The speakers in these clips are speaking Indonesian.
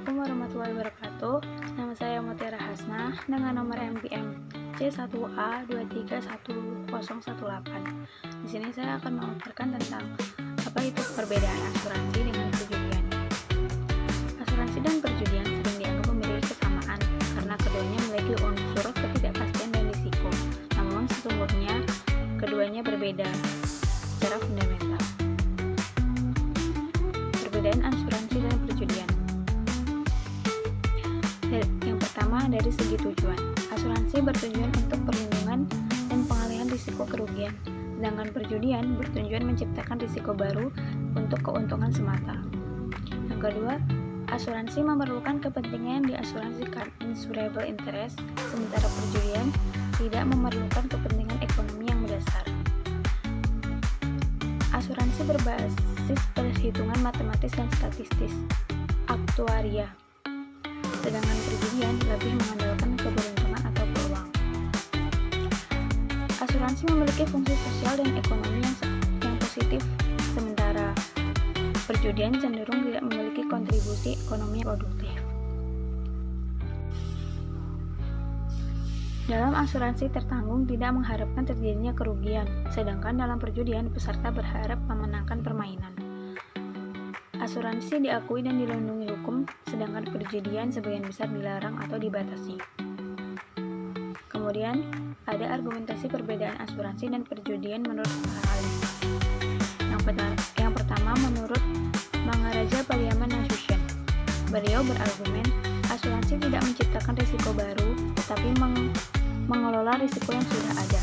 Assalamualaikum warahmatullahi wabarakatuh. Nama saya Mutiara Hasnah dengan nomor NPM C1A2311018. Di sini saya akan memaparkan tentang apa itu perbedaan asuransi dengan perjudian. Asuransi dan perjudian sering dianggap memiliki kesamaan karena keduanya memiliki unsur ketidakpastian dan risiko. Namun sesungguhnya keduanya berbeda secara fundamental. Perbedaan asuransi dan perjudian. Yang pertama, dari segi tujuan. Asuransi bertujuan untuk perlindungan dan pengalihan risiko kerugian, sedangkan perjudian bertujuan menciptakan risiko baru untuk keuntungan semata. Yang kedua, asuransi memerlukan kepentingan yang diasuransikan, insurable interest, sementara perjudian tidak memerlukan kepentingan ekonomi yang mendasar. Asuransi berbasis perhitungan matematis dan statistis, aktuaria, sedangkan perjudian lebih mengandalkan keberuntungan atau peluang. Asuransi memiliki fungsi sosial dan ekonomi yang positif, sementara perjudian cenderung tidak memiliki kontribusi ekonomi produktif. Dalam asuransi tertanggung tidak mengharapkan terjadinya kerugian, sedangkan dalam perjudian peserta berharap memenangkan permainan. Asuransi diakui dan dilindungi hukum, sedangkan perjudian sebagian besar dilarang atau dibatasi. Kemudian, ada argumentasi perbedaan asuransi dan perjudian menurut ahli. Yang pertama, menurut Mangaraja Paliaman Nasution. Beliau berargumen, asuransi tidak menciptakan risiko baru, tetapi mengelola risiko yang sudah ada.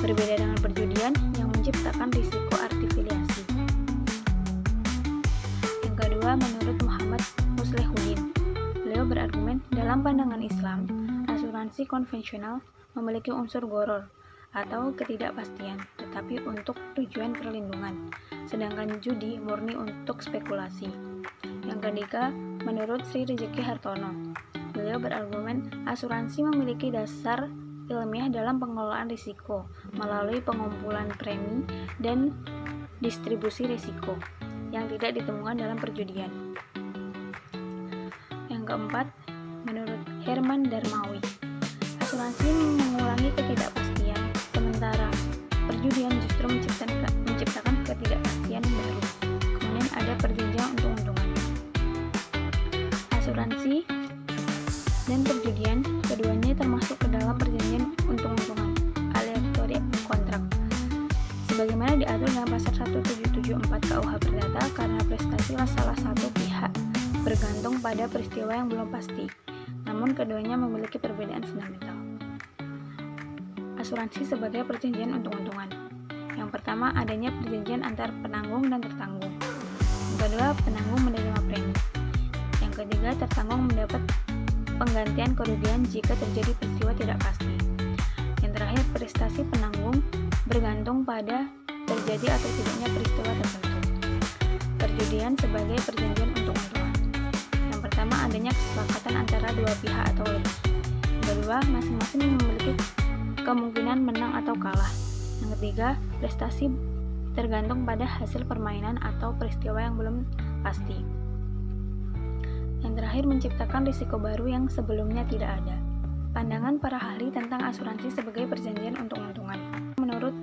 Berbeda dengan perjudian yang menciptakan risiko artifiliasi. Kedua, menurut Muhammad Muslihuddin, beliau berargumen dalam pandangan Islam, asuransi konvensional memiliki unsur gharar atau ketidakpastian, tetapi untuk tujuan perlindungan, sedangkan judi murni untuk spekulasi. Yang ketiga, menurut Sri Rejeki Hartono, beliau berargumen asuransi memiliki dasar ilmiah dalam pengelolaan risiko melalui pengumpulan premi dan distribusi risiko yang tidak ditemukan dalam perjudian. Yang keempat, menurut Herman Darmawi, asuransi mengurangi ketidakpastian, sementara perjudian justru menciptakan ketidakpastian baru. Kemudian ada perjanjian untung-untungan. Asuransi dan perjudian keduanya termasuk ke dalam perjanjian untung-untungan, aleatory contract, sebagaimana diatur dalam pasal 1774 KUH Perdata, karena prestasi salah satu pihak bergantung pada peristiwa yang belum pasti, namun keduanya memiliki perbedaan fundamental. Asuransi sebagai perjanjian untung-untungan. Yang pertama, adanya perjanjian antar penanggung dan tertanggung. Yang kedua, penanggung menerima premi. Yang ketiga, tertanggung mendapat penggantian kerugian jika terjadi peristiwa tidak pasti. Yang terakhir, prestasi penanggung bergantung pada terjadi atau tidaknya peristiwa tertentu. Perjudian sebagai perjanjian untung-untungan. Yang pertama, adanya kesepakatan antara dua pihak atau lebih. Yang kedua, masing-masing memiliki kemungkinan menang atau kalah. Yang ketiga, prestasi tergantung pada hasil permainan atau peristiwa yang belum pasti. Yang terakhir, menciptakan risiko baru yang sebelumnya tidak ada. Pandangan para ahli tentang asuransi sebagai perjanjian untung-untungan. Menurut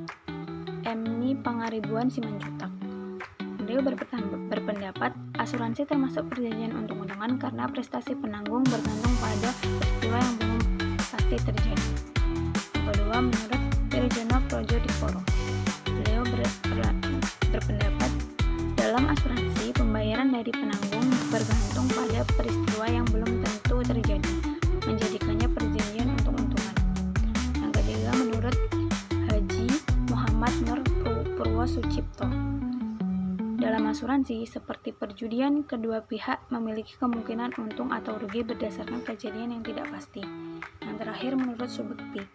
Emni Pangaribuan Simanjuntak, beliau berpendapat asuransi termasuk perjanjian untung-untungan karena prestasi penanggung bergantung pada peristiwa yang belum pasti terjadi. Yang kedua, menurut Regional Projo Diporo, beliau berpendapat dalam asuransi pembayaran dari penanggung bergantung pada peristiwa yang belum tentu terjadi, menjadikannya perjanjian untung-untungan. Yang ketiga, menurut Haji Muhammad Nur Purwosucipto, dalam asuransi seperti perjudian, kedua pihak memiliki kemungkinan untung atau rugi berdasarkan kejadian yang tidak pasti. Yang terakhir, menurut Subekti,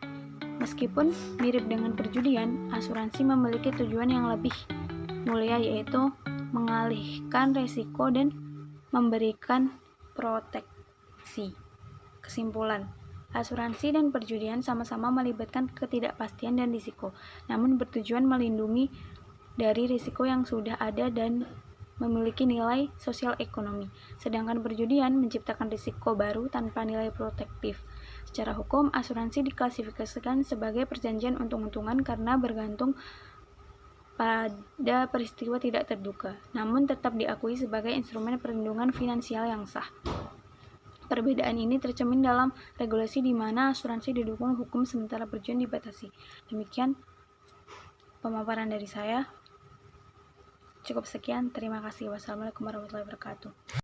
meskipun mirip dengan perjudian, asuransi memiliki tujuan yang lebih mulia, yaitu mengalihkan risiko dan memberikan proteksi. Kesimpulan, asuransi dan perjudian sama-sama melibatkan ketidakpastian dan risiko, namun bertujuan melindungi dari risiko yang sudah ada dan memiliki nilai sosial ekonomi, sedangkan perjudian menciptakan risiko baru tanpa nilai protektif. Secara hukum, asuransi diklasifikasikan sebagai perjanjian untung-untungan karena bergantung pada peristiwa tidak terduga, namun tetap diakui sebagai instrumen perlindungan finansial yang sah. Perbedaan ini tercermin dalam regulasi di mana asuransi didukung hukum sementara perjudian dibatasi. Demikian pemaparan dari saya. Cukup sekian, terima kasih. Wassalamualaikum warahmatullahi wabarakatuh.